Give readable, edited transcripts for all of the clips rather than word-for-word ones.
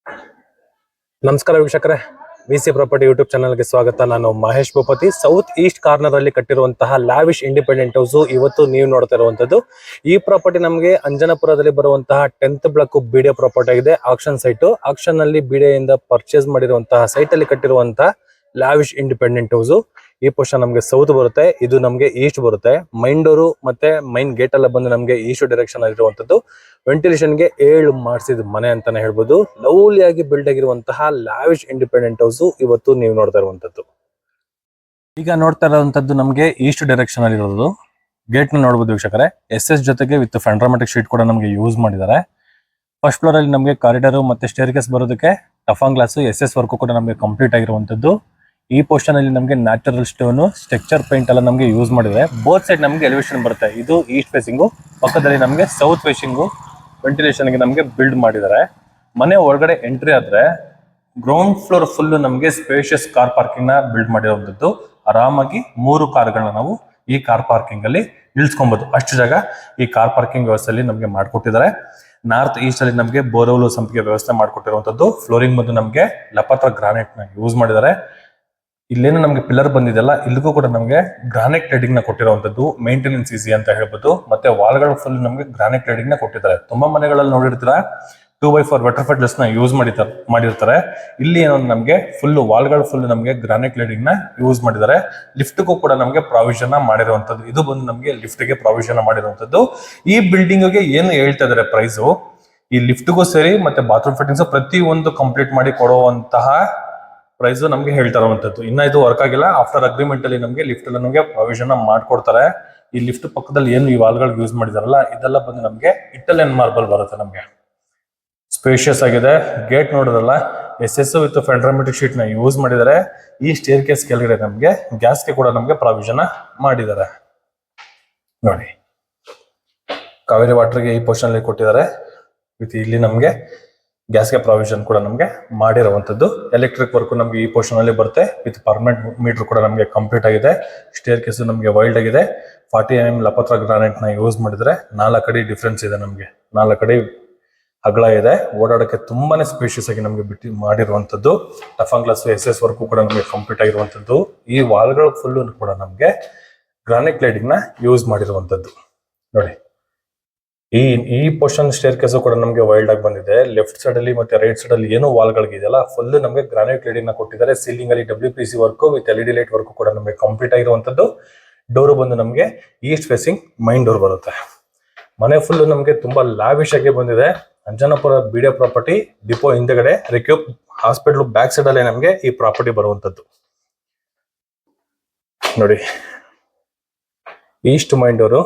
ನಮಸ್ಕಾರ ವೀಕ್ಷಕರೇ, VC property YouTube ಚಾನಲ್ಗೆ ಸ್ವಾಗತ. ನಾನು Mahesh Bhupathi. South East corner ಅಲ್ಲಿ ಕಟ್ಟಿರುವಂತಹ ಲ್ಯಾವಿಶ್ ಇಂಡಿಪೆಂಡೆಂಟ್ ಹೌಸ್ ಇವತ್ತು ನೀವು ನೋಡ್ತಾ ಇರುವಂತದ್ದು. ಈ ಪ್ರಾಪರ್ಟಿ ನಮಗೆ ಅಂಜನಾಪುರದಲ್ಲಿ ಬರುವಂತಹ 10th ಬ್ಲಾಕ್ ಬಿಡಿಎ ಪ್ರಾಪರ್ಟಿ ಆಗಿದೆ. Action site. ಆಕ್ಷನ್ ನಲ್ಲಿ ಬಿಡಿಎ ಇಂದ ಪರ್ಚೇಸ್ ಮಾಡಿರುವಂತಹ ಸೈಟ್ ಅಲ್ಲಿ ಕಟ್ಟಿರುವಂತಹ ಲ್ಯಾವಿಶ್ ಇಂಡಿಪೆಂಡೆಂಟ್ ಹೌಸ್. ಈ ಪೋರ್ಷನ್ ನಮಗೆ ಸೌತ್ ಬರುತ್ತೆ, ಇದು ನಮಗೆ ಈಸ್ಟ್ ಬರುತ್ತೆ. ಮೈನ್ ಡೋರು ಮತ್ತೆ ಮೈನ್ ಗೇಟ್ ಎಲ್ಲ ಬಂದು ನಮಗೆ ಈಸ್ಟ್ ಡೈರೆಕ್ಷನ್ ಆಗಿರುವಂತದ್ದು. ವೆಂಟಿಲೇಷನ್ ಗೆ 7 ಮಾಡಿಸಿದ ಮನೆ ಅಂತಾನೆ ಹೇಳ್ಬೋದು. ಲವ್ಲಿ ಆಗಿ ಬಿಲ್ಡ್ ಆಗಿರುವಂತಹ ಲ್ಯಾವಿಶ್ ಇಂಡಿಪೆಂಡೆಂಟ್ ಹೌಸ್ ಇವತ್ತು ನೀವು ನೋಡ್ತಾ ಇರುವಂತದ್ದು. ಈಗ ನೋಡ್ತಾ ಇರುವಂತದ್ದು ನಮಗೆ ಈಸ್ಟ್ ಡೈರೆಕ್ಷನ್ ಅಲ್ಲಿ ಇರೋದು. ಗೇಟ್ ನ ನೋಡಬಹುದು ವೀಕ್ಷಕರೇ. ಎಸ್ ಜೊತೆಗೆ ವಿತ್ ಫೆಂಡ್ರಾಮೆಟಿಕ್ ಶೀಟ್ ಕೂಡ ನಮಗೆ ಯೂಸ್ ಮಾಡಿದ್ದಾರೆ. ಫಸ್ಟ್ ಫ್ಲೋರ್ ಅಲ್ಲಿ ನಮಗೆ ಕಾರಿಡಾರ್ ಮತ್ತೆ ಸ್ಟೇರ್ ಕೇಸ್ ಬರೋದಕ್ಕೆ ಟಫಾಂಗ್ ಗ್ಲಾಸ್ ಎಸ್ ವರ್ಕ್ ಕೂಡ ನಮಗೆ ಕಂಪ್ಲೀಟ್ ಆಗಿರುವಂತದ್ದು. ಈ ಪೋರ್ಷನ್ ಅಲ್ಲಿ ನಮಗೆ ನ್ಯಾಚುರಲ್ ಸ್ಟೋನ್ ಸ್ಟ್ರಕ್ಚರ್ ಪೇಂಟ್ ಎಲ್ಲ ನಮಗೆ ಯೂಸ್ ಮಾಡಿದ್ರೆ ಬೋತ್ ಸೈಡ್ ನಮಗೆ ಎಲಿವೇಶನ್ ಬರುತ್ತೆ. ಇದು ಈಸ್ಟ್ ಫೇಸಿಂಗ್, ಪಕ್ಕದಲ್ಲಿ ನಮಗೆ ಸೌತ್ ಫೇಸಿಂಗ್ ವೆಂಟಿಲೇಷನ್ ಗೆ ನಮಗೆ ಬಿಲ್ಡ್ ಮಾಡಿದ್ದಾರೆ. ಮನೆ ಒಳಗಡೆ ಎಂಟ್ರಿ ಆದ್ರೆ ಗ್ರೌಂಡ್ ಫ್ಲೋರ್ ಫುಲ್ ನಮಗೆ ಸ್ಪೇಷಿಯಸ್ ಕಾರ್ ಪಾರ್ಕಿಂಗ್ ನ ಬಿಲ್ಡ್ ಮಾಡಿರುವಂತದ್ದು. ಆರಾಮಾಗಿ 3 ಕಾರ್ಗಳನ್ನ ನಾವು ಈ ಕಾರ್ ಪಾರ್ಕಿಂಗ್ ಅಲ್ಲಿ ನಿಲ್ಸ್ಕೊಬಹುದು. ಅಷ್ಟು ಜಾಗ ಈ ಕಾರ್ ಪಾರ್ಕಿಂಗ್ ವ್ಯವಸ್ಥೆಯಲ್ಲಿ ನಮಗೆ ಮಾಡ್ಕೊಟ್ಟಿದ್ದಾರೆ. ನಾರ್ತ್ ಈಸ್ಟ್ ಅಲ್ಲಿ ನಮಗೆ ಬೋರ್ವೆಲ್ ಸಂಪಿಗೆ ವ್ಯವಸ್ಥೆ ಮಾಡ್ಕೊಟ್ಟಿರುವಂತದ್ದು. ಫ್ಲೋರಿಂಗ್ ಬಂದು ನಮಗೆ ಲಪತ್ರ ಗ್ರಾನೈಟ್ ನ ಯೂಸ್ ಮಾಡಿದ್ದಾರೆ. ಇಲ್ಲೇನು ನಮಗೆ ಪಿಲ್ಲರ್ ಬಂದಿದೆಲ್ಲ, ಇಲ್ಲಿಗೂ ಕೂಡ ನಮಗೆ ಗ್ರಾನೈಟ್ ಕ್ಲೇಡಿಂಗ್ ನ ಕೊಟ್ಟಿರುವಂತದ್ದು. ಮೇಂಟೆನೆನ್ಸ್ ಈಸಿ ಅಂತ ಹೇಳ್ಬೋದು. ಮತ್ತೆ ವಾಲ್ಗಳು ಫುಲ್ ನಮಗೆ ಗ್ರಾನೈಟ್ ಕ್ಲೇಡಿಂಗ್ ನ ಕೊಟ್ಟಿದ್ದಾರೆ. ತುಂಬಾ ಮನೆಗಳಲ್ಲಿ ನೋಡಿರ್ತೀರಾ 2x4 ವೆಟರ್ಫೆಟ್ಲೆಸ್ ನ ಯೂಸ್ ಮಾಡಿರ್ತಾರೆ. ಇಲ್ಲಿ ಏನೋ ನಮಗೆ ಫುಲ್ ವಾಲ್ಗಳು ಫುಲ್ ನಮಗೆ ಗ್ರಾನೈಟ್ ಕ್ಲೇಡಿಂಗ್ ನ ಯೂಸ್ ಮಾಡಿದ್ದಾರೆ. ಲಿಫ್ಟ್ಗೂ ಕೂಡ ನಮಗೆ ಪ್ರಾವಿಷನ್ ಮಾಡಿರುವಂತದ್ದು. ಇದು ಬಂದು ನಮಗೆ ಲಿಫ್ಟ್ ಗೆ ಪ್ರಾವಿಷನ್ ಮಾಡಿರುವಂತದ್ದು. ಈ ಬಿಲ್ಡಿಂಗ್ ಗೆ ಏನು ಹೇಳ್ತಾ ಇದಾರೆ ಪ್ರೈಸ್, ಈ ಲಿಫ್ಟ್ಗೂ ಸೇರಿ ಮತ್ತೆ ಬಾತ್ರೂಮ್ ಫಿಟ್ಟಿಂಗ್ಸ್ ಪ್ರತಿ ಒಂದು ಕಂಪ್ಲೀಟ್ ಮಾಡಿ ಕೊಡುವಂತಹ ಪ್ರೈಸ್ ನಮಗೆ ಹೇಳ್ತಾ ಇರುವಂತದ್ದು. ಇನ್ನ ಇದು ವರ್ಕ್ ಆಗಿಲ್ಲ. ಆಫ್ಟರ್ ಅಗ್ರಿಮೆಂಟ್ ಅಲ್ಲಿ ನಮಗೆ ಲಿಫ್ಟ್ ಅಲ್ಲಿ ನಮಗೆ ಪ್ರಾವಿಷನ್ ಮಾಡ್ಕೊಡ್ತಾರೆ. ಈ ಲಿಫ್ಟ್ ಪಕ್ಕದಲ್ಲಿ ಏನು ಈ ವಾಲ್ಗಳು ಯೂಸ್ ಮಾಡಿದಾರಲ್ಲ, ಇದೆಲ್ಲ ಬಂದು ನಮಗೆ ಇಟಾಲಿಯನ್ ಮಾರ್ಬಲ್ ಬರುತ್ತೆ. ನಮಗೆ ಸ್ಪೇಷಿಯಸ್ ಆಗಿದೆ. ಗೇಟ್ ನೋಡಿದ್ರಲ್ಲ, ಎಸ್ ವಿತ್ ಫೆಂಡ್ರಾಮೆಟಿಕ್ ಶೀಟ್ ನ ಯೂಸ್ ಮಾಡಿದ್ದಾರೆ. ಈ ಸ್ಟೇರ್ ಕೇಸ್ ಕೆಳಗಡೆ ನಮಗೆ ಗ್ಯಾಸ್ಗೆ ಕೂಡ ನಮಗೆ ಪ್ರಾವಿಷನ್ ಮಾಡಿದ್ದಾರೆ. ನೋಡಿ, ಕಾವೇರಿ ವಾಟರ್ಗೆ ಈ ಪೋರ್ಷನ್ ಅಲ್ಲಿ ಕೊಟ್ಟಿದ್ದಾರೆ. ವಿತ್ ಇಲ್ಲಿ ನಮಗೆ ಗ್ಯಾಸ್ಗೆ ಪ್ರಾವಿಷನ್ ಕೂಡ ನಮಗೆ ಮಾಡಿರುವಂತದ್ದು. ಎಲೆಕ್ಟ್ರಿಕ್ ವರ್ಕ್ ನಮಗೆ ಈ ಪೋರ್ಷನ್ ಅಲ್ಲಿ ಬರುತ್ತೆ. ವಿತ್ ಪರ್ಮನೆಂಟ್ ಮೀಟರ್ ಕೂಡ ನಮಗೆ ಕಂಪ್ಲೀಟ್ ಆಗಿದೆ. ಸ್ಟೇರ್ ಕೇಸ್ ನಮಗೆ ವೈಲ್ಡ್ ಆಗಿದೆ. 40 mm ಲಪತ್ರ ಗ್ರಾನೈಟ್ ನ ಯೂಸ್ ಮಾಡಿದ್ರೆ 4 ಅಡಿ ಡಿಫ್ರೆನ್ಸ್ ಇದೆ. ನಮಗೆ 4 ಅಡಿ ಅಗಲ ಇದೆ. ಓಡಾಡಕ್ಕೆ ತುಂಬಾನೇ ಸ್ಪೇಷಿಯಸ್ ಆಗಿ ನಮಗೆ ಬಿಟ್ಟು ಮಾಡಿರುವಂತದ್ದು. ಟಫಾಂಗ್ ಗ್ಲಾಸ್ ಎಸ್ ವರ್ಕ್ ಕೂಡ ನಮಗೆ ಕಂಪ್ಲೀಟ್ ಆಗಿರುವಂತದ್ದು. ಈ ವಾಲ್ಗಳು ಫುಲ್ ಕೂಡ ನಮಗೆ ಗ್ರಾನೈಟ್ ಕ್ಲೇಡಿಂಗ್ ನ ಯೂಸ್ ಮಾಡಿರುವಂತದ್ದು. ನೋಡಿ, ಈ ಪೋರ್ಷನ್ ಸ್ಟೇರ್ ಕೇಸ್ ಕೂಡ ನಮಗೆ ವೈಲ್ಡ್ ಆಗಿ ಬಂದಿದೆ. ಲೆಫ್ಟ್ ಸೈಡ್ ಅಲ್ಲಿ ಮತ್ತೆ ರೈಟ್ ಸೈಡ್ ಅಲ್ಲಿ ಏನು ವಾಲ್ಗಳಿಗೆ ಇದೆಯಲ್ಲ, ಫುಲ್ ನಮಗೆ ಗ್ರಾನೈಟ್ ಕ್ಲೇಡಿಂಗ್ ನ ಕೊಟ್ಟಿದ್ದಾರೆ. ಸೀಲಿಂಗ್ ಅಲ್ಲಿ WPC work with LED light work ಕೂಡ ನಮಗೆ ಕಂಪ್ಲೀಟ್ ಆಗಿರುವಂತದ್ದು. ಡೋರ್ ಬಂದು ನಮಗೆ ಈಸ್ಟ್ ಫೇಸಿಂಗ್ ಮೈನ್ ಡೋರ್ ಬರುತ್ತೆ. ಮನೆ ಫುಲ್ ನಮಗೆ ತುಂಬಾ ಲಾವಿಶ್ ಆಗಿ ಬಂದಿದೆ. ಅಂಜನಾಪುರ ಬಿಡಿಎ ಪ್ರಾಪರ್ಟಿ ಡಿಪೋ ಹಿಂದೆಗಡೆ ರಿಕ್ಯೂಬ್ ಹಾಸ್ಪಿಟಲ್ ಬ್ಯಾಕ್ ಸೈಡ್ ಅಲ್ಲೇ ನಮಗೆ ಈ ಪ್ರಾಪರ್ಟಿ ಬರುವಂತದ್ದು. ನೋಡಿ, ಈಸ್ಟ್ ಮೈನ್ ಡೋರು,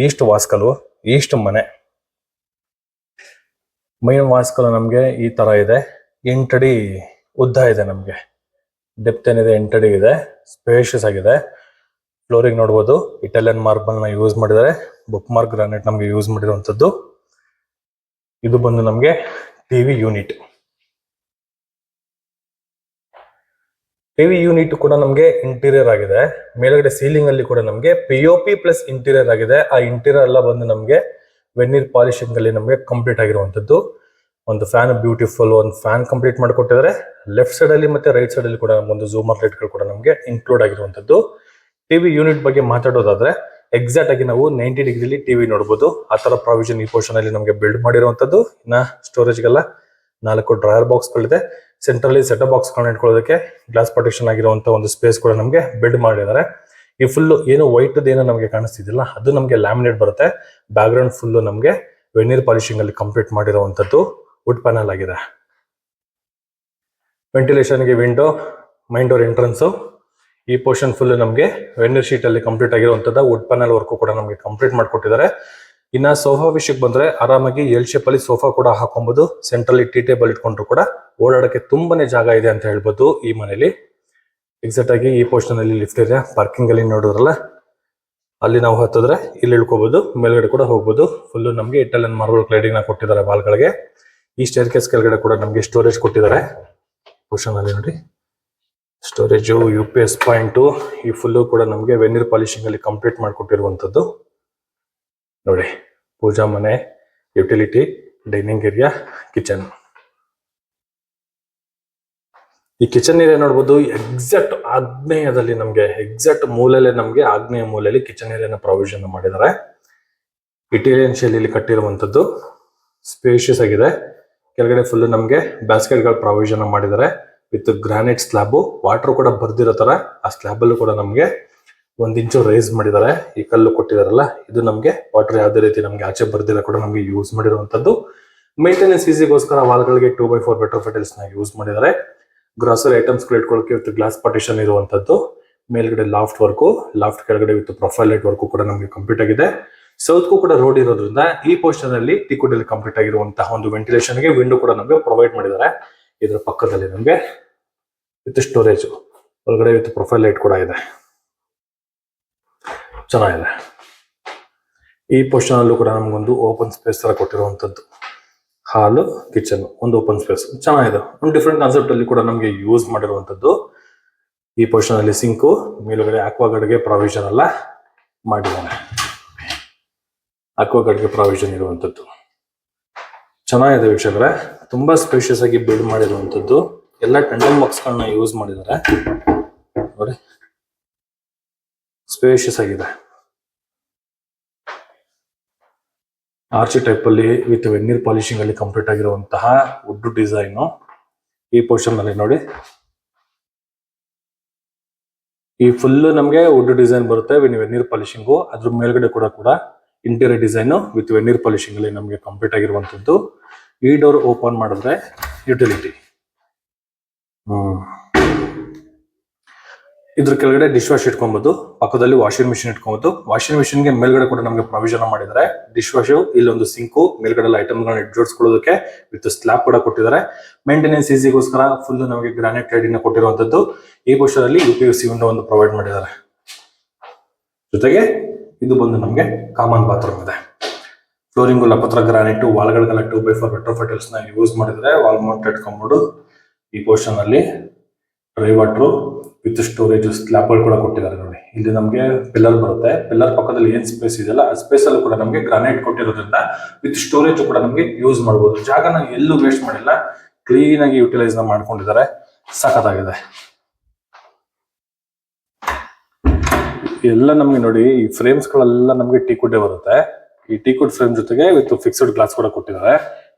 ಈಸ್ಟ್ ವಾಸ್ಕಲು, ಈಸ್ಟ್ ಮನೆ. ಮೈನ್ ವಾಸ್ಕಲ್ ನಮಗೆ ಈ ತರ ಇದೆ. 8 ಅಡಿ ಉದ್ದ ಇದೆ. ನಮಗೆ ಡೆಪ್ತ್ ಏನಿದೆ 8 ಅಡಿ ಇದೆ. ಸ್ಪೇಷಿಯಸ್ ಆಗಿದೆ. ಫ್ಲೋರಿಂಗ್ ನೋಡಬಹುದು, ಇಟಾಲಿಯನ್ ಮಾರ್ಬಲ್ ನ ಯೂಸ್ ಮಾಡಿದ್ದಾರೆ. ಬುಕ್ ಮಾರ್ಕ್ ಗ್ರಾನೈಟ್ ನಮಗೆ ಯೂಸ್ ಮಾಡಿರುವಂತದ್ದು. ಇದು ಬಂದು ನಮಗೆ ಟಿವಿ ಯೂನಿಟ್. ಟಿವಿ ಯೂನಿಟ್ ಕೂಡ ನಮಗೆ ಇಂಟೀರಿಯರ್ ಆಗಿದೆ. ಮೇಲ್ಗಡೆ ಸೀಲಿಂಗ್ ಅಲ್ಲಿ ಕೂಡ ನಮಗೆ POP ಪ್ಲಸ್ ಇಂಟೀರಿಯರ್ ಆಗಿದೆ. ಆ ಇಂಟೀರಿಯರ್ ಎಲ್ಲ ಬಂದು ನಮಗೆ ವೆನ್ನೀರ್ ಪಾಲಿಶಿಂಗ್ ಅಲ್ಲಿ ನಮಗೆ ಕಂಪ್ಲೀಟ್ ಆಗಿರುವಂತದ್ದು. ಒಂದು ಫ್ಯಾನ್, ಬ್ಯೂಟಿಫುಲ್ ಒಂದು ಫ್ಯಾನ್ ಕಂಪ್ಲೀಟ್ ಮಾಡಿಕೊಟ್ಟಿದ್ದಾರೆ. ಲೆಫ್ಟ್ ಸೈಡ್ ಅಲ್ಲಿ ಮತ್ತೆ ರೈಟ್ ಸೈಡ್ ಅಲ್ಲಿ ಕೂಡ ಒಂದು ಝೂಮರ್ ಲೈಟ್ ಗಳು ಕೂಡ ನಮಗೆ ಇನ್ಕ್ಲೂಡ್ ಆಗಿರುವಂತದ್ದು. ಟಿವಿ ಯೂನಿಟ್ ಬಗ್ಗೆ ಮಾತಾಡೋದಾದ್ರೆ ಎಕ್ಸಾಕ್ಟ್ ಆಗಿ ನಾವು 90 ಡಿಗ್ರಿಲಿ ಟಿವಿ ನೋಡಬಹುದು. ಆ ತರ ಪ್ರಾವಿಷನ್ ಈ ಪೋರ್ಷನ್ ಅಲ್ಲಿ ನಮಗೆ ಬಿಲ್ಡ್ ಮಾಡಿರುವಂತದ್ದು. ಇನ್ನ ಸ್ಟೋರೇಜ್ಗೆಲ್ಲ 4 ಡ್ರಾಯರ್ ಬಾಕ್ಸ್ ಗಳಿದೆ. ಸೆಂಟ್ರಲ್ಲಿ ಸೆಟಪ್ ಬಾಕ್ಸ್ ಗಳನ್ನ ಇಟ್ಕೊಳ್ಳೋದಕ್ಕೆ ಗ್ಲಾಸ್ ಪಾರ್ಟಿಷನ್ ಆಗಿರುವಂತ ಒಂದು ಸ್ಪೇಸ್ ಕೂಡ ನಮಗೆ ಬಿಲ್ಡ್ ಮಾಡಿದ್ದಾರೆ. ಈ ಫುಲ್ ಏನು ವೈಟ್ ಏನೋ ನಮಗೆ ಕಾಣಿಸ್ತಿದಿಲ್ಲ, ಅದು ನಮಗೆ ಲ್ಯಾಮಿನೇಟ್ ಬರುತ್ತೆ. ಬ್ಯಾಕ್ ಗ್ರೌಂಡ್ ಫುಲ್ ನಮಗೆ ವೆನೀರ್ ಪಾಲಿಶಿಂಗ್ ಅಲ್ಲಿ ಕಂಪ್ಲೀಟ್ ಮಾಡಿರುವಂತದ್ದು. ವುಡ್ ಪ್ಯಾನಲ್ ಆಗಿದೆ. ವೆಂಟಿಲೇಷನ್ ಗೆ ವಿಂಡೋ, ಮೈನ್ ಡೋರ್ ಎಂಟ್ರೆನ್ಸ್. ಈ ಪೋರ್ಷನ್ ಫುಲ್ ನಮಗೆ ವೆನೀರ್ ಶೀಟ್ ಅಲ್ಲಿ ಕಂಪ್ಲೀಟ್ ಆಗಿರುವಂತದ್ದು. ವುಡ್ ಪ್ಯಾನಲ್ ವರ್ಕ್ ಕೂಡ ನಮಗೆ ಕಂಪ್ಲೀಟ್ ಮಾಡ್ಕೊಟ್ಟಿದ್ದಾರೆ. ಇನ್ನ ಸೋಫಾ ವಿಷಯಕ್ಕೆ ಬಂದ್ರೆ ಆರಾಮಾಗಿ ಎಲ್ ಶೇಪ್ ಅಲ್ಲಿ ಸೋಫಾ ಕೂಡ ಹಾಕೊಬಹುದು. ಸೆಂಟ್ರಲ್ಲಿ ಟೀ ಟೇಬಲ್ ಇಟ್ಕೊಂಡ್ರು ಕೂಡ ಓಡಾಡಕ್ಕೆ ತುಂಬಾನೇ ಜಾಗ ಇದೆ ಅಂತ ಹೇಳ್ಬೋದು ಈ ಮನೆಯಲ್ಲಿ. ಎಕ್ಸಾಕ್ಟ್ ಆಗಿ ಈ ಪೋರ್ಷನ್ ಅಲ್ಲಿ ಲಿಫ್ಟ್ ಇದೆ. ಪಾರ್ಕಿಂಗ್ ಅಲ್ಲಿ ನೋಡಿದ್ರಲ್ಲ, ಅಲ್ಲಿ ನಾವು ಹತ್ತಿದ್ರೆ ಇಲ್ಲಿ ಇಳ್ಕೋಬಹುದು, ಮೇಲ್ಗಡೆ ಕೂಡ ಹೋಗ್ಬೋದು. ಫುಲ್ ನಮಗೆ ಇಟಾಲಿಯನ್ ಮಾರ್ಬಲ್ ಕ್ಲೇಡಿಂಗ್ ನ ಕೊಟ್ಟಿದ್ದಾರೆ ವಾಲ್ಗಳಿಗೆ. ಈ ಸ್ಟೇರ್ ಕೇಸ್ ಕೆಳಗಡೆ ಕೂಡ ನಮಗೆ ಸ್ಟೋರೇಜ್ ಕೊಟ್ಟಿದ್ದಾರೆ. ಪೋರ್ಷನ್ ಅಲ್ಲಿ ನೋಡಿ, ಸ್ಟೋರೇಜ್, UPS ಪಾಯಿಂಟ್, ಈ ಫುಲ್ಲು ಕೂಡ ನಮಗೆ ವೆನೀರ್ ಪಾಲಿಶಿಂಗ್ ಅಲ್ಲಿ ಕಂಪ್ಲೀಟ್ ಮಾಡಿಕೊಟ್ಟಿರುವಂತದ್ದು. ನೋಡಿ, ಪೂಜಾ ಮನೆ, ಯುಟಿಲಿಟಿ, ಡೈನಿಂಗ್ ಏರಿಯಾ, ಕಿಚನ್. ಈ ಕಿಚನ್ ಏರಿಯಾ ನೋಡ್ಬೋದು ಎಕ್ಸಾಕ್ಟ್ ಆಗ್ನೇಯದಲ್ಲಿ ನಮ್ಗೆ ಎಕ್ಸಾಕ್ಟ್ ಮೂಲೆಯಲ್ಲಿ ನಮ್ಗೆ ಆಗ್ನೇಯ ಮೂಲೆಯಲ್ಲಿ ಕಿಚನ್ ಏರಿಯಾನ ಪ್ರಾವಿಷನ್ ಮಾಡಿದ್ದಾರೆ. ಇಟಾಲಿಯನ್ ಶೈಲಿಯಲ್ಲಿ ಕಟ್ಟಿರುವಂತದ್ದು, ಸ್ಪೇಷಿಯಸ್ ಆಗಿದೆ. ಕೆಳಗಡೆ ಫುಲ್ ನಮ್ಗೆ ಬ್ಯಾಸ್ಕೆಟ್ ಗಳ ಪ್ರಾವಿಷನ್ ಮಾಡಿದ್ದಾರೆ ವಿತ್ ಗ್ರಾನೈಟ್ ಸ್ಲಾಬ್. ವಾಟರ್ ಕೂಡ ಬರ್ದಿರೋ ತರ ಆ ಸ್ಲಾಬ್ ಅಲ್ಲೂ ಕೂಡ ನಮ್ಗೆ 1 ಇಂಚು ರೈಸ್ ಮಾಡಿದ್ದಾರೆ. ಈ ಕಲ್ಲು ಕೊಟ್ಟಿದಾರಲ್ಲ, ಇದು ನಮ್ಗೆ ವಾಟರ್ ಯಾವುದೇ ರೀತಿ ನಮ್ಗೆ ಆಚೆ ಬರ್ದಿರ ಕೂಡ ನಮ್ಗೆ ಯೂಸ್ ಮಾಡಿರುವಂತದ್ದು. ಮೇಂಟೆನೆನ್ಸ್ ಈಸಿಗೋಸ್ಕರ ವಾಲ್ಗಳಿಗೆ 2x4 ವೆಟ್ರೋಫೆಟಲ್ಸ್ ನ ಯೂಸ್ ಮಾಡಿದ್ದಾರೆ. ಗ್ರಾಸರಿ ಐಟಮ್ಸ್ ಇಟ್ಕೊಳ್ಳೋಕೆ ವಿತ್ ಗ್ಲಾಸ್ ಪಾರ್ಟಿಷನ್ ಇರುವಂತದ್ದು. ಮೇಲ್ಗಡೆ ಲಾಫ್ಟ್ ವರ್ಕು, ಲಾಫ್ಟ್ ಕೆಳಗಡೆ ವಿತ್ ಪ್ರೊಫೈಲ್ ಲೈಟ್ ವರ್ಕು ಕೂಡ ನಮ್ಗೆ ಕಂಪ್ಲೀಟ್ ಆಗಿದೆ. ಸೌತ್ಗೂ ಕೂಡ ರೋಡ್ ಇರೋದ್ರಿಂದ ಈ ಪೋರ್ಷನ್ ಅಲ್ಲಿ ಟೀಕ್ವುಡ್ ಅಲ್ಲಿ ಕಂಪ್ಲೀಟ್ ಆಗಿರುವಂತಹ ಒಂದು ವೆಂಟಿಲೇಷನ್ ಗೆ ವಿಂಡೋ ಕೂಡ ನಮ್ಗೆ ಪ್ರೊವೈಡ್ ಮಾಡಿದ್ದಾರೆ. ಇದರ ಪಕ್ಕದಲ್ಲಿ ನಮ್ಗೆ ವಿತ್ ಸ್ಟೋರೇಜ್ ಒಳಗಡೆ ವಿತ್ ಪ್ರೊಫೈಲ್ ಲೈಟ್ ಕೂಡ ಇದೆ, ಚೆನ್ನಾಗಿದೆ. ಈ ಪೋರ್ಷನ್ ಅಲ್ಲೂ ಕೂಡ ನಮ್ಗೊಂದು ಓಪನ್ ಸ್ಪೇಸ್ ತರ ಕೊಟ್ಟಿರುವಂತದ್ದು. ಹಾಲು, ಕಿಚನ್, ಒಂದು ಓಪನ್ ಸ್ಪೇಸ್ ಚೆನ್ನಾಗಿದೆ. ಒಂದು ಡಿಫ್ರೆಂಟ್ ಕಾನ್ಸೆಪ್ಟ್ ಅಲ್ಲಿ ಕೂಡ ನಮ್ಗೆ ಯೂಸ್ ಮಾಡಿರುವಂತದ್ದು. ಈ ಪೋರ್ಷನ್ ಅಲ್ಲಿ ಸಿಂಕು, ಮೇಲುಗಡೆ ಆಕ್ವಾಗಾರ್ಡ್ಗೆ ಪ್ರಾವಿಷನ್ ಎಲ್ಲ ಮಾಡಿದ್ದಾನೆ. ಆಕ್ವಾಗಾರ್ಡ್ಗೆ ಪ್ರಾವಿಷನ್ ಇರುವಂತದ್ದು ಚೆನ್ನಾಗಿದೆ ವೀಕ್ಷಕರೇ. ತುಂಬಾ ಸ್ಪೇಷಿಯಸ್ ಆಗಿ ಬಿಲ್ಡ್ ಮಾಡಿರುವಂತದ್ದು. ಎಲ್ಲ ಟೆಂಡಮ್ ಬಾಕ್ಸ್ ಗಳನ್ನ ಯೂಸ್ ಮಾಡಿದ್ದಾರೆ ನೋಡಿ, ಸ್ಪೇಷಿಯಸ್ ಆಗಿದೆ. ಆರ್ಚಿ ಟೈಪ್ ಅಲ್ಲಿ ವಿತ್ ವೆನ್ನೀರ್ ಪಾಲಿಶಿಂಗ್ ಅಲ್ಲಿ ಕಂಪ್ಲೀಟ್ ಆಗಿರುವಂತಹ ವುಡ್ ಡಿಸೈನ್. ಈ ಪೋರ್ಷನ್ ಅಲ್ಲಿ ನೋಡಿ, ಈ ಫುಲ್ ನಮ್ಗೆ ವುಡ್ ಡಿಸೈನ್ ಬರುತ್ತೆ ವೆನ್ನೀರ್ ಪಾಲಿಶಿಂಗು. ಅದ್ರ ಮೇಲ್ಗಡೆ ಕೂಡ ಇಂಟೀರಿಯರ್ ಡಿಸೈನ್ ವಿತ್ ವೆನ್ನೀರ್ ಪಾಲಿಶಿಂಗ್ ಅಲ್ಲಿ ನಮ್ಗೆ ಕಂಪ್ಲೀಟ್ ಆಗಿರುವಂತದ್ದು. ಈ ಡೋರ್ ಓಪನ್ ಮಾಡಿದ್ರೆ ಯುಟಿಲಿಟಿ, ಇದ್ರ ಕೆಳಗಡೆ ಡಿಶ್ ವಾಶ್ ಇಟ್ಕೊಬಹುದು, ಪಕ್ಕದಲ್ಲಿ ವಾಷಿಂಗ್ ಮಿಷಿನ್ ಇಟ್ಕೊಬಹುದು. ವಾಷಿಂಗ್ ಮಿಷಿನ್ ಗೆ ಮೇಲ್ಗಡೆ ಕೂಡ ನಮಗೆ ಪ್ರಾವಿಷನ್ ಮಾಡಿದ್ದಾರೆ. ಡಿಶ್ ವಾಶ್, ಇಲ್ಲೊಂದು ಸಿಂಕು, ಮೇಲ್ಗಡೆ ಐಟಮ್ ಗಳನ್ನ ಜೋಡಿಸ್ಕೊಳ್ಳೋದಕ್ಕೆ ವಿತ್ ಸ್ಲಾಬ್ ಕೂಡ ಕೊಟ್ಟಿದ್ದಾರೆ. ಮೇಂಟೆನೆನ್ಸ್ ಈಸಿಗೋಸ್ಕರ ಫುಲ್ ನಮಗೆ ಗ್ರಾನೈಟ್ ಕ್ಲೈಡಿಂಗ್ ಕೊಟ್ಟಿರುವಂತದ್ದು. ಈ ಪೋರ್ಷನ್ ಅಲ್ಲಿ UPVC ವಿಂಡೋ ಒಂದು ಪ್ರೊವೈಡ್ ಮಾಡಿದ್ದಾರೆ. ಜೊತೆಗೆ ಇದು ಬಂದು ನಮಗೆ ಕಾಮನ್ ಬಾತ್ರೂಮ್ ಇದೆ. ಫ್ಲೋರಿಂಗು ಲಪತ್ರ ಗ್ರಾನೈಟ್, ವಾಲ್ಗಳಿಗೆಲ್ಲ 2x4 ವೆಟ್ರೋಫೆಟಲ್ಸ್ ನ ಯೂಸ್ ಮಾಡಿದ್ರೆ. Wall mounted commode. ಈ ಪೋರ್ಷನ್ ಅಲ್ಲಿ dry water with storage slab ಕೂಡ ಕೊಟ್ಟಿದ್ದಾರೆ ನೋಡಿ. ಇಲ್ಲಿ ನಮಗೆ ಪಿಲ್ಲರ್ ಬರುತ್ತೆ. ಪಿಲ್ಲರ್ ಪಕ್ಕದಲ್ಲಿ ಏನ್ ಸ್ಪೇಸ್ ಇದೆಯಲ್ಲ, ಆ ಸ್ಪೇಸ್ ಅಲ್ಲೂ ಕೂಡ ನಮಗೆ ಗ್ರಾನೈಟ್ ಕೊಟ್ಟಿರೋದ್ರಿಂದ ವಿತ್ ಸ್ಟೋರೇಜ್ ಕೂಡ ನಮಗೆ ಯೂಸ್ ಮಾಡಬಹುದು. ಜಾಗನ ಎಲ್ಲೂ ವೇಸ್ಟ್ ಮಾಡಿಲ್ಲ, ಕ್ಲೀನ್ ಆಗಿ ಯುಟಿಲೈಸ್ ನ ಮಾಡ್ಕೊಂಡಿದ್ದಾರೆ. ಸಖತ್ತಾಗಿದೆ ಎಲ್ಲ. ನಮ್ಗೆ ನೋಡಿ, ಈ ಫ್ರೇಮ್ಸ್ ಗಳೆಲ್ಲ ನಮಗೆ ಟೀಕ್ವುಡ್ ಬರುತ್ತೆ. ಈ ಟೀಕ್ವುಡ್ ಫ್ರೇಮ್ ಜೊತೆಗೆ ವಿತ್ ಫಿಕ್ಸ್ಡ್ ಗ್ಲಾಸ್ ಕೂಡ ಕೊಟ್ಟಿದ್ದಾರೆ.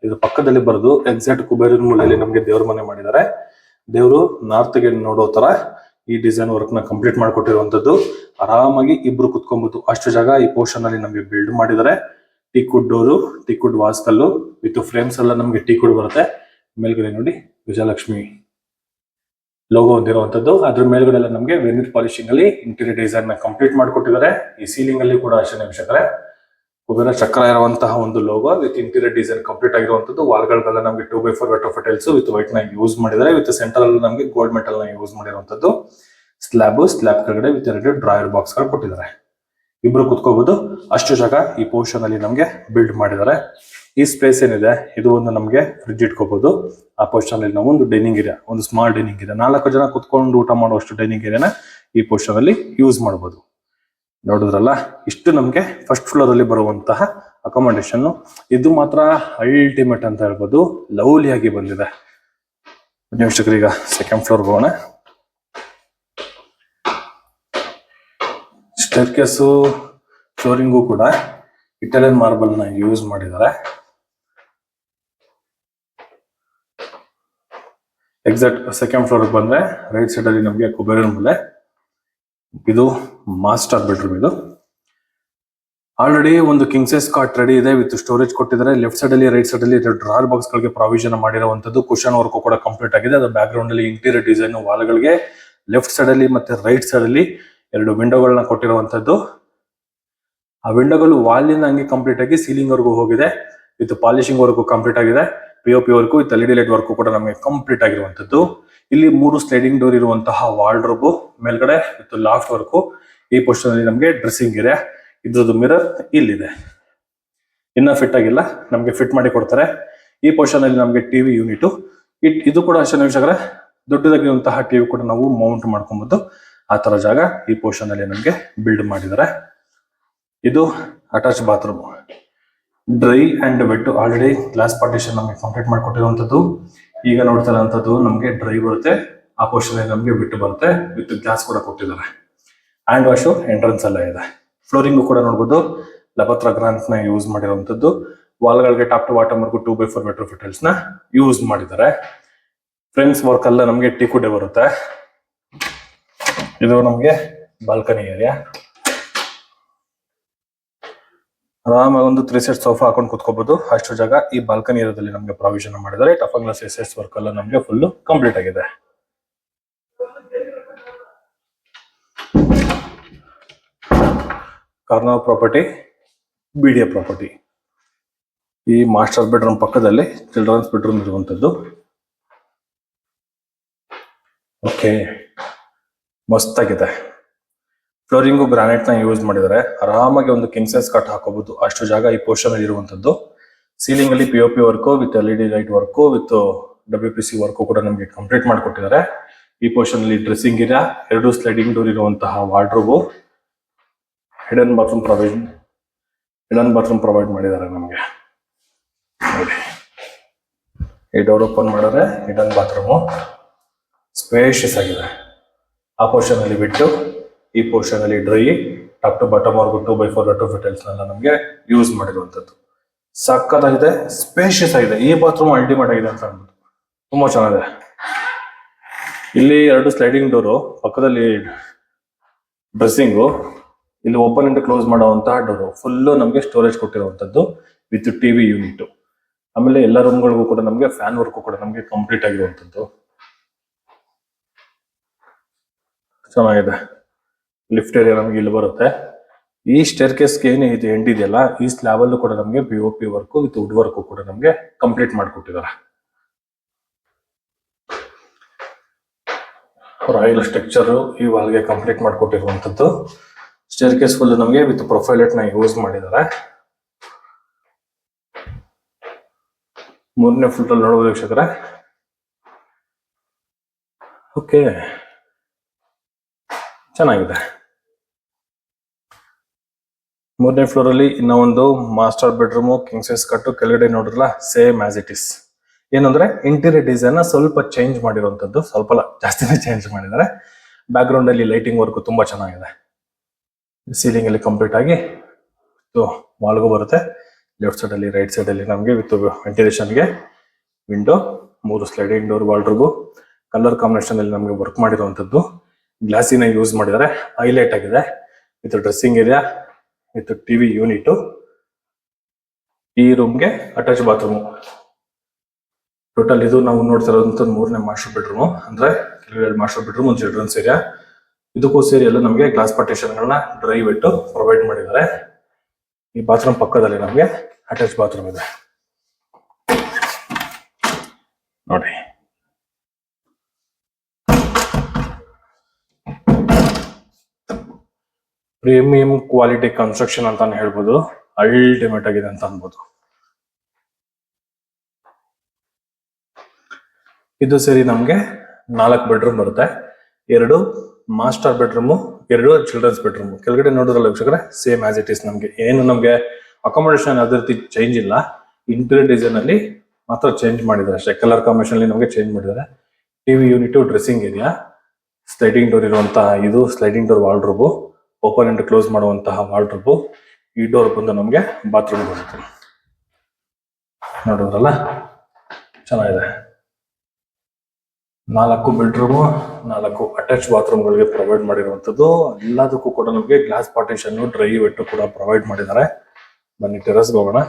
ಇದು ಪಕ್ಕದಲ್ಲಿ ಬರೋದು ಎಕ್ಸಾಕ್ಟ್ ಕುಬೇರಿನ ಮೂಲೆಯಲ್ಲಿ ನಮಗೆ ದೇವ್ರ ಮನೆ ಮಾಡಿದ್ದಾರೆ. ದೇವರು ನಾರ್ತ್ ಗೆ ನೋಡೋ ತರ ಈ ಡಿಸೈನ್ ವರ್ಕ್ ನ ಕಂಪ್ಲೀಟ್ ಮಾಡಿಕೊಟ್ಟಿರುವಂತದ್ದು. ಆರಾಮಾಗಿ ಇಬ್ರು ಕುತ್ಕೊಬಹುದು ಅಷ್ಟು ಜಾಗ ಈ ಪೋರ್ಷನ್ ಅಲ್ಲಿ ನಮಗೆ ಬಿಲ್ಡ್ ಮಾಡಿದ್ದಾರೆ. ಟೀಕ್ವುಡ್ ಡೋರು, ಟೀಕ್ವುಡ್ ವಾಸ್ಕಲ್ಲು ವಿತ್ ಫ್ರೇಮ್ಸ್ ಎಲ್ಲ ನಮಗೆ ಟೀಕ್ವುಡ್ ಬರುತ್ತೆ. ಮೇಲ್ಗಡೆ ನೋಡಿ ವಿಜಯಲಕ್ಷ್ಮಿ ಲೋಗೋ ಹೊಂದಿರುವಂತದ್ದು. ಅದ್ರ ಮೇಲ್ಗಡೆ ಎಲ್ಲ ನಮಗೆ ವೆನಿರ್ ಪಾಲಿಶಿಂಗ್ ಅಲ್ಲಿ ಇಂಟೀರಿಯರ್ ಡಿಸೈನ್ ನ ಕಂಪ್ಲೀಟ್ ಮಾಡಿಕೊಟ್ಟಿದ್ದಾರೆ. ಈ ಸೀಲಿಂಗ್ ಅಲ್ಲಿ ಕೂಡ ಅಷ್ಟೇ ವೀಕ್ಷಕರೇ, ಕುಬೇರ ಚಕ್ರ ಇರುವಂತಹ ಒಂದು logo with interior design complete ಆಗಿರುವಂತದ್ದು. ವಾಲ್ಗಳಿಗೆಲ್ಲ ನಮಗೆ 2x4 ವೆಟ್ರೋಫೆಟಲ್ಸ್ ವಿತ್ ವೈಟ್ ನ ಯೂಸ್ ಮಾಡಿದ್ದಾರೆ. ವಿತ್ ಸೆಂಟರ್ ಅಲ್ಲಿ ನಮಗೆ ಗೋಲ್ಡ್ ಮೆಟಲ್ ನ ಯೂಸ್ ಮಾಡಿರುವಂತದ್ದು. ಸ್ಲಾಬ್ ಕೆಳಗಡೆ ವಿತ್ 2 ಡ್ರಾಯರ್ ಬಾಕ್ಸ್ ಗಳು ಕೊಟ್ಟಿದ್ದಾರೆ. ಇಬ್ರು ಕುತ್ಕೋಬಹುದು ಅಷ್ಟು ಜಾಗ ಈ ಪೋರ್ಷನ್ ಅಲ್ಲಿ ನಮಗೆ ಬಿಲ್ಡ್ ಮಾಡಿದ್ದಾರೆ. ಈ ಸ್ಪೇಸ್ ಏನಿದೆ, ಇದು ಒಂದು ನಮಗೆ ಫ್ರಿಡ್ಜ್ ಇಟ್ಕೋಬಹುದು. ಆ ಪೋರ್ಷನ್ ಅಲ್ಲಿ ನಾವು ಒಂದು ಡೈನಿಂಗ್ ಏರಿಯಾ, ಒಂದು ಸ್ಮಾಲ್ ಡೈನಿಂಗ್ ಏರಿಯಾ, 4 ಜನ ಕುತ್ಕೊಂಡು ಊಟ ಮಾಡುವಷ್ಟು ಡೈನಿಂಗ್ ಏರಿಯಾನ ಈ ಪೋರ್ಷನ್ ಅಲ್ಲಿ ಯೂಸ್ ಮಾಡಬಹುದು. ನೋಡಿದ್ರಲ್ಲ, ಇಷ್ಟು ನಮ್ಗೆ ಫಸ್ಟ್ ಫ್ಲೋರ್ ಅಲ್ಲಿ ಬರುವಂತಹ ಅಕಾಮಡೇಷನ್. ಇದು ಮಾತ್ರ ಅಲ್ಟಿಮೇಟ್ ಅಂತ ಹೇಳ್ಬೋದು, ಲವ್ಲಿ ಆಗಿ ಬಂದಿದೆ. ವೀಕ್ಷಕರೀಗ ಸೆಕೆಂಡ್ ಫ್ಲೋರ್ ಹೋಗೋಣ. ಸ್ಟೇರ್ಕೇಸು, ಫ್ಲೋರಿಂಗು ಕೂಡ ಇಟಾಲಿಯನ್ ಮಾರ್ಬಲ್ ನ ಯೂಸ್ ಮಾಡಿದ್ದಾರೆ. ಎಕ್ಸಾಕ್ಟ್ ಸೆಕೆಂಡ್ ಫ್ಲೋರ್ ಬಂದ್ರೆ ರೈಟ್ ಸೈಡ್ ಅಲ್ಲಿ ನಮಗೆ ಕುಬೇರನ ಮೂಲೆ. ಇದು ಮಾಸ್ಟರ್ ಬೆಡ್ರೂಮ್. ಇದು ಆಲ್ರೆಡಿ ಒಂದು ಕಿಂಗ್ ಸೈಜ್ ಕಾಟ್ ರೆಡಿ ಇದೆ ವಿತ್ ಸ್ಟೋರೇಜ್ ಕೊಟ್ಟಿದ್ದಾರೆ. ಲೆಫ್ಟ್ ಸೈಡ್ ಅಲ್ಲಿ, ರೈಟ್ ಸೈಡ್ ಅಲ್ಲಿ ಡ್ರಾರ್ ಬಾಕ್ಸ್ ಗಳಿಗೆ ಪ್ರಾವಿಷನ್ ಮಾಡಿರುವಂತದ್ದು. ಕುಶನ್ ವರ್ಕ್ ಕೂಡ ಕಂಪ್ಲೀಟ್ ಆಗಿದೆ. ಅದು ಬ್ಯಾಕ್ ಗ್ರೌಂಡ್ ಅಲ್ಲಿ ಇಂಟೀರಿಯರ್ ಡಿಸೈನ್ ವಾಲ್ಗಳಿಗೆ ಲೆಫ್ಟ್ ಸೈಡ್ ಅಲ್ಲಿ ಮತ್ತೆ ರೈಟ್ ಸೈಡ್ ಅಲ್ಲಿ 2 ವಿಂಡೋಗಳನ್ನ ಕೊಟ್ಟಿರುವಂತದ್ದು. ಆ ವಿಂಡೋಗಳು ವಾಲಿನ ಹಂಗೆ ಕಂಪ್ಲೀಟ್ ಆಗಿ ಸೀಲಿಂಗ್ ವರ್ಗೂ ಹೋಗಿದೆ. ವಿತ್ ಪಾಲಿಶಿಂಗ್ ವರ್ಗೂ ಕಂಪ್ಲೀಟ್ ಆಗಿದೆ. POP work with LED light work ಕೂಡ ನಮಗೆ ಕಂಪ್ಲೀಟ್ ಆಗಿರುವಂತದ್ದು. ಇಲ್ಲಿ 3 ಸ್ಲೈಡಿಂಗ್ ಡೋರ್ ಇರುವಂತಹ ವಾರ್ಡ್ರೋಬ್, ಮೇಲ್ಗಡೆ ವಿತ್ ಲಾಫ್ಟ್ ವರ್ಕು. ಈ ಪೋರ್ಷನ್ ಅಲ್ಲಿ ನಮಗೆ ಡ್ರೆಸ್ಸಿಂಗ್ ಏರಿಯಾ, ಇದ್ರದ್ದು ಮಿರರ್ ಇಲ್ಲಿದೆ. ಇನ್ನ ಫಿಟ್ ಆಗಿಲ್ಲ, ನಮಗೆ ಫಿಟ್ ಮಾಡಿ ಕೊಡ್ತಾರೆ. ಈ ಪೋರ್ಷನ್ ಅಲ್ಲಿ ನಮಗೆ ಟಿವಿ ಯೂನಿಟ್. ಇದು ಕೂಡ ಅಷ್ಟೇ ವೀಕ್ಷಕರೇ, ದೊಡ್ಡದಾಗಿರುವಂತಹ ಟಿವಿ ಕೂಡ ನಾವು ಮೌಂಟ್ ಮಾಡ್ಕೊಬಹುದು. ಆ ತರ ಜಾಗ ಈ ಪೋರ್ಷನ್ ಅಲ್ಲಿ ನಮಗೆ ಬಿಲ್ಡ್ ಮಾಡಿದ್ದಾರೆ. ಇದು attach bathroom. Dry and wet already glass partition ನಮಗೆ ಕಂಪ್ಲೀಟ್ ಮಾಡಿಕೊಟ್ಟಿರುವಂತದ್ದು. ಈಗ ನೋಡ್ತಾ ಇರುವಂತದ್ದು ನಮಗೆ ಡ್ರೈ ಬರುತ್ತೆ. ಆ ಪೋರ್ಷನ್ ನಮಗೆ ಬಿಟ್ಟು ಬರುತ್ತೆ. ವಿತ್ ಗ್ಲಾಸ್ ಕೂಡ ಕೊಟ್ಟಿದ್ದಾರೆ. ಹ್ಯಾಂಡ್ ವಾಶು ಎಂಟ್ರೆನ್ಸ್ ಎಲ್ಲ ಇದೆ. ಫ್ಲೋರಿಂಗು ಕೂಡ ನೋಡ್ಬೋದು ಲಬತ್ರ ಗ್ರಾನೈಟ್ ನ ಯೂಸ್ ಮಾಡಿರುವಂತದ್ದು. ವಾಲ್ಗಳಿಗೆ ಟಾಪ್ ಟು ಬಾಟಮ್ ವರ್ಗು 2x4 ಮೆಟ್ರೋ ಫಿಟಲ್ಸ್ ನ ಯೂಸ್ ಮಾಡಿದ್ದಾರೆ. ಫ್ರೆಂಡ್ಸ್ ವರ್ಕ್ ಎಲ್ಲ ನಮಗೆ ಟೀಕುಡೆ ಬರುತ್ತೆ. ಇದು ನಮಗೆ ಬಾಲ್ಕನಿ ಏರಿಯಾ. ಆರಾಮಾಗಿ ಒಂದು 3 ಸೆಟ್ ಸೋಫಾ ಹಾಕೊಂಡು ಕುತ್ಕೋಬಹುದು. ಅಷ್ಟು ಜಾಗ ಈ ಬಾಲ್ಕನಿ ಏರಿಯಾದಲ್ಲಿ ನಮಗೆ ಪ್ರಾವಿಷನ್ ಮಾಡಿದ್ದಾರೆ. ಟಫನ್ ಗ್ಲಾಸ್ ಎಸ್ ವರ್ಕ್ ಎಲ್ಲ ನಮಗೆ ಫುಲ್ ಕಂಪ್ಲೀಟ್ ಆಗಿದೆ. Corner property, BDA property. ಈ ಮಾಸ್ಟರ್ ಬೆಡ್ರೂಮ್ ಪಕ್ಕದಲ್ಲಿ ಚಿಲ್ಡ್ರನ್ಸ್ ಬೆಡ್ರೂಮ್ ಇರುವಂತದ್ದು. ಓಕೆ, ಮಸ್ತಾಗಿದೆ. ಫ್ಲೋರಿಂಗು ಗ್ರಾನೈಟ್ ನ ಯೂಸ್ ಮಾಡಿದ್ದಾರೆ. ಆರಾಮಾಗಿ ಒಂದು ಕಿಂಗ್ ಸೈಜ್ ಕಟ್ ಹಾಕೋಬಹುದು. ಅಷ್ಟು ಜಾಗ ಈ ಪೋರ್ಷನ್ ಅಲ್ಲಿ ಇರುವಂತದ್ದು. ಸೀಲಿಂಗ್ ಅಲ್ಲಿ POP work with LED light work with WPC work ಕೂಡ ನಮಗೆ ಕಂಪ್ಲೀಟ್ ಮಾಡಿಕೊಟ್ಟಿದ್ದಾರೆ. ಈ ಪೋರ್ಷನ್ ಅಲ್ಲಿ ಡ್ರೆಸ್ಸಿಂಗ್ ಏರಿಯಾ, 2 ಸ್ಲೈಡಿಂಗ್ ಡೋರ್ ಇರುವಂತಹ ವಾರ್ಡ್ರೋಬ್, ಹಿಡನ್ ಬಾತ್ರೂಮ್ ಪ್ರೊವೈಡ್ ಮಾಡಿದ್ದಾರೆ ನಮಗೆ. ನೋಡಿ, ಈ ಡೋರ್ ಓಪನ್ ಮಾಡಿದ್ರೆ ಹಿಡನ್ ಬಾತ್ರೂಮ್ ಸ್ಪೇಷಿಯಸ್ ಆಗಿದೆ. ಆ ಪೋರ್ಷನ್ ಅಲ್ಲಿ ಬಿಟ್ಟು ಈ ಪೋರ್ಷನ್ ಅಲ್ಲಿ ಡ್ರೈ ಟಾಪ್ ಟು ಬಾಟಮ್ ವರ್ಗು 2x4 ಮೆಟ್ರೋ ಫಿಟಲ್ಸ್ ನಮಗೆ ಯೂಸ್ ಮಾಡಿರುವಂತದ್ದು. ಸಕ್ಕತ್ತಾಗಿದೆ, ಸ್ಪೇಷಿಯಸ್ ಆಗಿದೆ. ಈ ಬಾತ್ರೂಮ್ ಅಲ್ಟಿಮೇಟ್ ಆಗಿದೆ ಅಂತ ಅನ್ಬೋದು. ತುಂಬಾ ಚೆನ್ನಾಗಿದೆ. ಇಲ್ಲಿ 2 ಸ್ಲೈಡಿಂಗ್ ಡೋರು, ಪಕ್ಕದಲ್ಲಿ ಡ್ರೆಸ್ಸಿಂಗು, ಇಲ್ಲಿ ಓಪನ್ ಅಂಡ್ ಕ್ಲೋಸ್ ಮಾಡುವಂತಹ ಡೋರು. ಫುಲ್ಲು ನಮಗೆ ಸ್ಟೋರೇಜ್ ಕೊಟ್ಟಿರುವಂತದ್ದು ವಿತ್ TV ಯೂನಿಟ್. ಆಮೇಲೆ ಎಲ್ಲ ರೂಮ್ಗಳಿಗೂ ಕೂಡ ನಮಗೆ ಫ್ಯಾನ್ ವರ್ಕ್ ಕೂಡ ನಮಗೆ ಕಂಪ್ಲೀಟ್ ಆಗಿರುವಂತದ್ದು. ಚೆನ್ನಾಗಿದೆ. ಲಿಫ್ಟ್ ಏರಿಯಾ ನಮಗೆ ಇಲ್ಲಿ ಬರುತ್ತೆ. ಈ ಸ್ಟೇರ್ ಕೇಸ್ಗೆ ಏನು ಇದು ಎಂಡ್ ಇದೆಯಲ್ಲ, ಈ ಸ್ಲ್ಯಾಬ್ ಅಲ್ಲೂ ಕೂಡ ನಮಗೆ POP work with wood work ಕೂಡ ನಮಗೆ ಕಂಪ್ಲೀಟ್ ಮಾಡಿಕೊಟ್ಟಿದ್ದಾರೆ. ರಾಯಲ್ ಸ್ಟ್ರಕ್ಚರ್ ಈ ವಾಲ್ಗೆ ಕಂಪ್ಲೀಟ್ ಮಾಡಿಕೊಟ್ಟಿರುವಂತದ್ದು. ಸ್ಟೇರ್ ಕೇಸ್ ಫುಲ್ ನಮಗೆ ವಿತ್ ಪ್ರೊಫೈಲೈಟ್ ನ ಯೂಸ್ ಮಾಡಿದ್ದಾರೆ. 3ನೇ ಫ್ಲೋರ್ ಅಲ್ಲಿ ನೋಡಬಹುದು ವೀಕ್ಷಕರೇ. ಓಕೆ, ಚೆನ್ನಾಗಿದೆ. 3ನೇ ಫ್ಲೋರ್ ಅಲ್ಲಿ ಇನ್ನ ಒಂದು ಮಾಸ್ಟರ್ ಬೆಡ್ರೂಮ್, ಕಿಂಗ್ ಸೈಜ್ ಕಟ್ಟು. ಕೆಳಗಡೆ ನೋಡಿದ್ರಲ್ಲ, ಸೇಮ್ ಆಸ್ ಇಟ್ ಇಸ್. ಏನಂದ್ರೆ ಇಂಟೀರಿಯರ್ ಡಿಸೈನ್ ಸ್ವಲ್ಪ ಚೇಂಜ್ ಮಾಡಿರುವಂತದ್ದು, ಸ್ವಲ್ಪ ಜಾಸ್ತಿನೇ ಚೇಂಜ್ ಮಾಡಿದ್ದಾರೆ. ಬ್ಯಾಕ್ ಗ್ರೌಂಡ್ ಅಲ್ಲಿ ಲೈಟಿಂಗ್ ವರ್ಕ್ ತುಂಬಾ ಚೆನ್ನಾಗಿದೆ. ಸೀಲಿಂಗ್ ಅಲ್ಲಿ ಕಂಪ್ಲೀಟ್ ಆಗಿ ವಾಲ್ಗೂ ಬರುತ್ತೆ. ಲೆಫ್ಟ್ ಸೈಡ್ ಅಲ್ಲಿ, ರೈಟ್ ಸೈಡ್ ಅಲ್ಲಿ ನಮಗೆ ವಿತ್ ವೆಂಟಿಲೇಷನ್ಗೆ window, 3 sliding door wardrobe. Colour combination ಅಲ್ಲಿ ನಮಗೆ ವರ್ಕ್ ಮಾಡಿರುವಂತದ್ದು. ಗ್ಲಾಸಿನ ಯೂಸ್ ಮಾಡಿದ್ದಾರೆ. ಹೈಲೈಟ್ ಆಗಿದೆ with dressing area with TV unit. ಈ ರೂಮ್ಗೆ ಅಟ್ಯಾಚ್ ಬಾತ್ರೂಮ್. ಟೋಟಲ್ ಇದು ನಾವು ನೋಡ್ತಾ ಇರೋದಂತ 3ನೇ ಮಾಸ್ಟರ್ ಬೆಡ್ರೂಮ್. ಅಂದ್ರೆ ಕೆಳಗಡೆ ಮಾಸ್ಟರ್ ಬೆಡ್ರೂಮ್, ಒಂದು ಚಿಲ್ಡ್ರನ್ಸ್ ಏರಿಯಾ. ಇದಕ್ಕೂ ಸೇರಿ ಎಲ್ಲ ನಮಗೆ ಗ್ಲಾಸ್ ಪಾರ್ಟಿಷನ್ ಗಳನ್ನ ಡ್ರೈ ವೆಟ್ ಪ್ರೊವೈಡ್ ಮಾಡಿದ್ದಾರೆ. ಈ ಬಾತ್ರೂಮ್ ಪಕ್ಕದಲ್ಲಿ ನಮಗೆ ಅಟ್ಯಾಚ್ ಬಾತ್ರೂಮ್ ಇದೆ. ನೋಡಿ, ಪ್ರೀಮಿಯಂ ಕ್ವಾಲಿಟಿ ಕನ್ಸ್ಟ್ರಕ್ಷನ್ ಅಂತಾನೆ ಹೇಳ್ಬೋದು. ಅಲ್ಟಿಮೇಟ್ ಆಗಿದೆ ಅಂತ ಅನ್ಬೋದು. ಇದು ಸೇರಿ ನಮ್ಗೆ 4 ಬೆಡ್ರೂಮ್ ಬರುತ್ತೆ. 2 ಮಾಸ್ಟರ್ ಬೆಡ್ರೂಮ್, 2 ಚಿಲ್ಡ್ರನ್ಸ್ ಬೆಡ್ರೂಮ್. ಕೆಳಗಡೆ ನೋಡಿದ್ರಲ್ಲ ವೀಕ್ಷಕರೇ, ಸೇಮ್ ಆಸ್ ಇಟ್ ಇಸ್. ನಮ್ಗೆ ಏನು ನಮ್ಗೆ ಅಕಾಮಿಡೇಷನ್ ಅದೇ ರೀತಿ ಚೇಂಜ್ ಇಲ್ಲ. ಇಂಟೀರಿಯರ್ ಡಿಸೈನ್ ಅಲ್ಲಿ ಮಾತ್ರ ಚೇಂಜ್ ಮಾಡಿದ್ದಾರೆ ಅಷ್ಟೇ. ಕಲರ್ ಕಾಂಬಿನೇಷನ್ ಅಲ್ಲಿ ನಮಗೆ ಚೇಂಜ್ ಮಾಡಿದ್ದಾರೆ. TV unit, dressing area, sliding door ಇರುವಂತಹ ಇದು sliding door wardrobe, open and close ಮಾಡುವಂತಹ ವಾರ್ಡ್ರೋಬ್. ಈ ಡೋರ್ ಬಂದು ನಮಗೆ ಬಾತ್ರೂಮ್ ಬರುತ್ತೆ. ನೋಡಿದ್ರಲ್ಲ, ಚೆನ್ನಾಗಿದೆ. 4 ಬೆಡ್ರೂಮ್, 4 ಅಟ್ಯಾಚ್ ಬಾತ್ರೂಮ್ ಗಳಿಗೆ ಪ್ರೊವೈಡ್ ಮಾಡಿರುವಂತದ್ದು. ಎಲ್ಲದಕ್ಕೂ ಕೂಡ ನಮಗೆ ಗ್ಲಾಸ್ ಪಾರ್ಟಿಷನ್, ಡ್ರೈ ವೆಟ್ ಕೂಡ ಪ್ರೊವೈಡ್ ಮಾಡಿದ್ದಾರೆ. ಬನ್ನಿ ಟೆರಸ್ ಹೋಗೋಣ.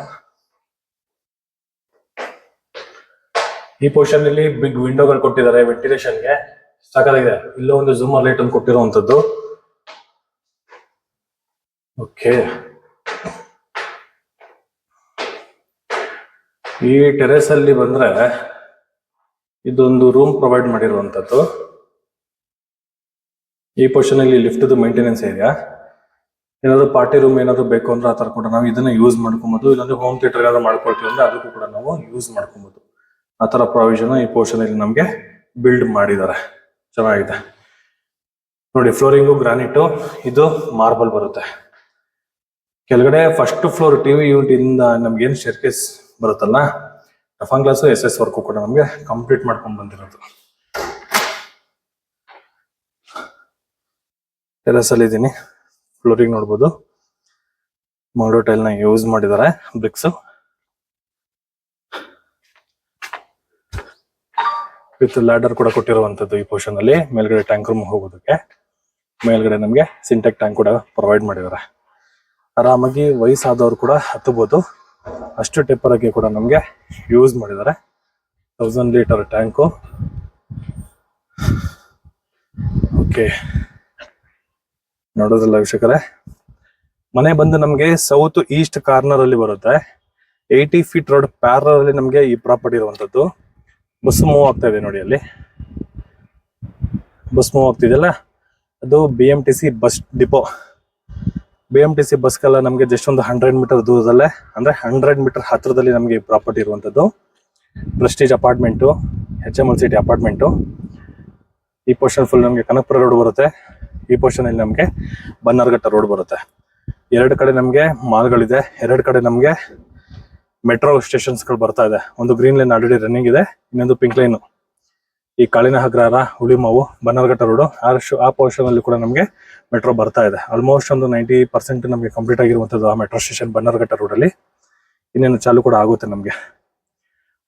ಈ ಪೋರ್ಷನ್ ಅಲ್ಲಿ ಬಿಗ್ ವಿಂಡೋಗಳು ಕೊಟ್ಟಿದ್ದಾರೆ ವೆಂಟಿಲೇಷನ್ಗೆ. ಸಾಕಾಗಿದೆ. ಇಲ್ಲೂ ಒಂದು ಝೂಮರ್ ಲೈಟ್ ಅನ್ನು ಕೊಟ್ಟಿರುವಂತದ್ದು. ಓಕೆ, ಈ ಟೆರೆಸ್ ಅಲ್ಲಿ ಬಂದ್ರೆ ಇದೊಂದು ರೂಮ್ ಪ್ರೊವೈಡ್ ಮಾಡಿರುವಂತದ್ದು. ಈ ಪೋರ್ಷನ್ ಅಲ್ಲಿ ಲಿಫ್ಟ್ ಮೇಂಟೆನೆನ್ಸ್ ಏರಿಯಾ. ಏನಾದ್ರು ಪಾರ್ಟಿ ರೂಮ್ ಏನಾದ್ರು ಬೇಕು ಅಂದ್ರೆ ಆ ತರ ಕೂಡ ನಾವು ಇದನ್ನ ಯೂಸ್ ಮಾಡ್ಕೊಬಹುದು. ಇಲ್ಲಾಂದ್ರೆ ಹೋಮ್ ಥಿಯೇಟರ್ ಏನಾದ್ರು ಮಾಡ್ಕೊಳ್ತೀವಿ ಅಂದ್ರೆ ಅದಕ್ಕೂ ಕೂಡ ನಾವು ಯೂಸ್ ಮಾಡ್ಕೊಬಹುದು. ಆ ತರ ಪ್ರಾವಿಷನ್ ಈ ಪೋರ್ಷನ್ ಅಲ್ಲಿ ನಮ್ಗೆ ಬಿಲ್ಡ್ ಮಾಡಿದ್ದಾರೆ. ಚೆನ್ನಾಗಿದೆ ನೋಡಿ. ಫ್ಲೋರಿಂಗು ಗ್ರಾನೈಟ್, ಇದು ಮಾರ್ಬಲ್ ಬರುತ್ತೆ. ಕೆಳಗಡೆ ಫಸ್ಟ್ ಫ್ಲೋರ್ TV ಯೂನಿಟ್ ಇಂದ ನಮ್ಗೆ ಏನ್ ಸ್ಟೇರ್ ಕೇಸ್ ಬರುತ್ತಲ್ಲ, ಟಫನ್ ಗ್ಲಾಸ್ SS ವರ್ಕ್ ಕೂಡ ನಮ್ಗೆ ಕಂಪ್ಲೀಟ್ ಮಾಡ್ಕೊಂಡು ಬಂದಿರೋದು. ಟೆರೆಸ್ ಅಲ್ಲಿ ಇದೀನಿ. ಫ್ಲೋರಿಂಗ್ ನೋಡ್ಬೋದು, ಮಂಗಳೂರು ಟೈಲ್ ನ ಯೂಸ್ ಮಾಡಿದ್ದಾರೆ, ಬ್ರಿಕ್ಸ್ ವಿತ್ ಲ್ಯಾಡರ್ ಕೂಡ ಕೊಟ್ಟಿರುವಂತದ್ದು ಈ ಪೋರ್ಷನ್ ಅಲ್ಲಿ. ಮೇಲ್ಗಡೆ ಟ್ಯಾಂಕ್ ರೂಮ್ ಹೋಗೋದಕ್ಕೆ, ಮೇಲ್ಗಡೆ ನಮ್ಗೆ ಸಿಂಟೆಕ್ ಟ್ಯಾಂಕ್ ಕೂಡ ಪ್ರೊವೈಡ್ ಮಾಡಿದ್ದಾರೆ. ಆರಾಮಾಗಿ ವಯಸ್ಸಾದವರು ಕೂಡ ಹತ್ತಬಹುದು, ಅಷ್ಟು ಟೆಪ್ಪರ್ ಆಗಿ ಕೂಡ ನಮ್ಗೆ ಯೂಸ್ ಮಾಡಿದ್ದಾರೆ. 1000 ಲೀಟರ್ ಟ್ಯಾಂಕು. ಓಕೆ, ನೋಡೋದ್ರಲ್ಲ ವೀಕ್ಷಕರೇ, ಮನೆ ಬಂದು ನಮ್ಗೆ ಸೌತ್ ಈಸ್ಟ್ ಕಾರ್ನರ್ ಅಲ್ಲಿ ಬರುತ್ತೆ. 80 ಫೀಟ್ ರೋಡ್ ಪ್ಯಾರಲ್ ಅಲ್ಲಿ ನಮ್ಗೆ ಈ ಪ್ರಾಪರ್ಟಿ ಇರುವಂತದ್ದು. ಬಸ್ ಮೂವ್ ಆಗ್ತಾ ಇದೆ ನೋಡಿ, ಅಲ್ಲಿ ಬಸ್ ಮೂವ್ ಆಗ್ತಿದೆಯಲ್ಲ, ಅದು BMTC ಬಸ್ ಡಿಪೋ. BMTC ಬಸ್ಗೆಲ್ಲ ನಮ್ಗೆ ಜಸ್ಟ್ ಒಂದು 100 ಮೀಟರ್ ದೂರದಲ್ಲೇ, ಅಂದ್ರೆ 100 ಮೀಟರ್ ಹತ್ರದಲ್ಲಿ ನಮ್ಗೆ ಈ ಪ್ರಾಪರ್ಟಿ ಇರುವಂತದ್ದು. Prestige apartment, HML city apartment. ಈ ಪೋರ್ಷನ್ ಫುಲ್ ನಮ್ಗೆ ಕನಕಪುರ ರೋಡ್ ಬರುತ್ತೆ. ಈ ಪೋರ್ಷನ್ ಅಲ್ಲಿ ನಮ್ಗೆ ಬನ್ನರ್ಘಟ್ಟ ರೋಡ್ ಬರುತ್ತೆ. 2 ಕಡೆ ನಮ್ಗೆ ಮಾಲ್ಗಳಿದೆ, 2 ಕಡೆ ನಮ್ಗೆ ಮೆಟ್ರೋ ಸ್ಟೇಷನ್ಸ್ ಗಳು ಬರ್ತಾ ಇದೆ. ಒಂದು ಗ್ರೀನ್ ಲೈನ್ ಆಲ್ರೆಡಿ ರನ್ನಿಂಗ್ ಇದೆ, ಇನ್ನೊಂದು ಪಿಂಕ್ ಲೈನ್ ಈ ಕಾಳಿನ ಹಗ್ರಾರ, ಹುಳಿಮಾವು, ಬನ್ನರ್ಘಟ್ಟ ರೋಡ್ ಆ ಪೋರ್ಷನ್ ಅಲ್ಲಿ ಕೂಡ ನಮ್ಗೆ ಮೆಟ್ರೋ ಬರ್ತಾ ಇದೆ. ಆಲ್ಮೋಸ್ಟ್ ಒಂದು 90% ನಮ್ಗೆ ಕಂಪ್ಲೀಟ್ ಆಗಿರುವಂತದ್ದು ಆ ಮೆಟ್ರೋ ಸ್ಟೇಷನ್ ಬನ್ನರ್ಘಟ್ಟ ರೋಡ್ ಅಲ್ಲಿ. ಇನ್ನೇನು ಚಾಲು ಕೂಡ ಆಗುತ್ತೆ ನಮ್ಗೆ.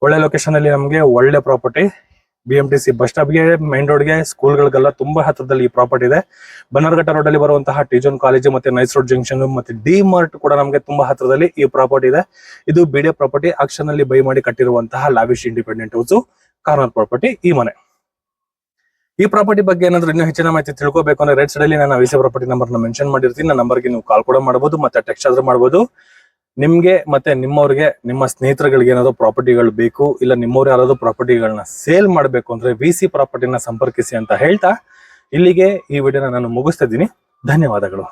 ಒಳ್ಳೆ ಲೊಕೇಶನ್ ಅಲ್ಲಿ ನಮ್ಗೆ ಒಳ್ಳೆ ಪ್ರಾಪರ್ಟಿ. BMTC ಬಸ್ ಸ್ಟಾಪ್ಗೆ, ಮೈನ್ ರೋಡ್ಗೆ, ಸ್ಕೂಲ್ಗಳಿಗೆಲ್ಲ ತುಂಬಾ ಹತ್ರದಲ್ಲಿ ಈ ಪ್ರಾಪರ್ಟಿ ಇದೆ. ಬನ್ನರ್ಘಟ್ಟ ರೋಡ್ ಅಲ್ಲಿ ಬರುವಂತಹ ಟಿಜನ್ ಕಾಲೇಜು ಮತ್ತೆ ನೈಸ್ ರೋಡ್ ಜಂಕ್ಷನ್ ಮತ್ತೆ D-Mart ಕೂಡ ನಮ್ಗೆ ತುಂಬಾ ಹತ್ರದಲ್ಲಿ ಈ ಪ್ರಾಪರ್ಟಿ ಇದೆ. ಇದು BD ಪ್ರಾಪರ್ಟಿ ಆಕ್ಷನ್ ಅಲ್ಲಿ ಬೈ ಮಾಡಿ ಕಟ್ಟಿರುವಂತಹ Lavish independent house corner property ಈ ಮನೆ. ಈ ಪ್ರಾಪರ್ಟಿ ಬಗ್ಗೆ ಏನಾದ್ರು ಇನ್ನೂ ಹೆಚ್ಚಿನ ಮಾಹಿತಿ ತಿಳ್ಕೊಬೇಕು ಅಂದ್ರೆ ರೈಟ್ ಸೈಡ್ ಅಲ್ಲಿ ನಾನು ವಿಸಿ ಪ್ರಾಪರ್ಟಿ ನಂಬರ್ ಮೆನ್ಷನ್ ಮಾಡಿರ್ತೀನಿ. ನನ್ನ ನಂಬರ್ಗೆ ನೀವು ಕಾಲ್ ಕೂಡ ಮಾಡಬಹುದು, ಮತ್ತೆ ಟೆಕ್ಸ್ಟ್ ಆದ್ರೂ ಮಾಡಬಹುದು. ನಿಮ್ಗೆ ಮತ್ತೆ ನಿಮ್ಮವ್ರಿಗೆ, ನಿಮ್ಮ ಸ್ನೇಹಿತರುಗಳಿಗೆ ಏನಾದ್ರು ಪ್ರಾಪರ್ಟಿಗಳು ಬೇಕು, ಇಲ್ಲ ನಿಮ್ಮವ್ರು ಯಾರಾದ್ರೂ ಪ್ರಾಪರ್ಟಿಗಳನ್ನ ಸೇಲ್ ಮಾಡಬೇಕು ಅಂದ್ರೆ VC ಪ್ರಾಪರ್ಟಿನ ಸಂಪರ್ಕಿಸಿ ಅಂತ ಹೇಳ್ತಾ ಇಲ್ಲಿಗೆ ಈ ವಿಡಿಯೋನ ನಾನು ಮುಗಿಸ್ತಾ ಇದ್ದೀನಿ. ಧನ್ಯವಾದಗಳು.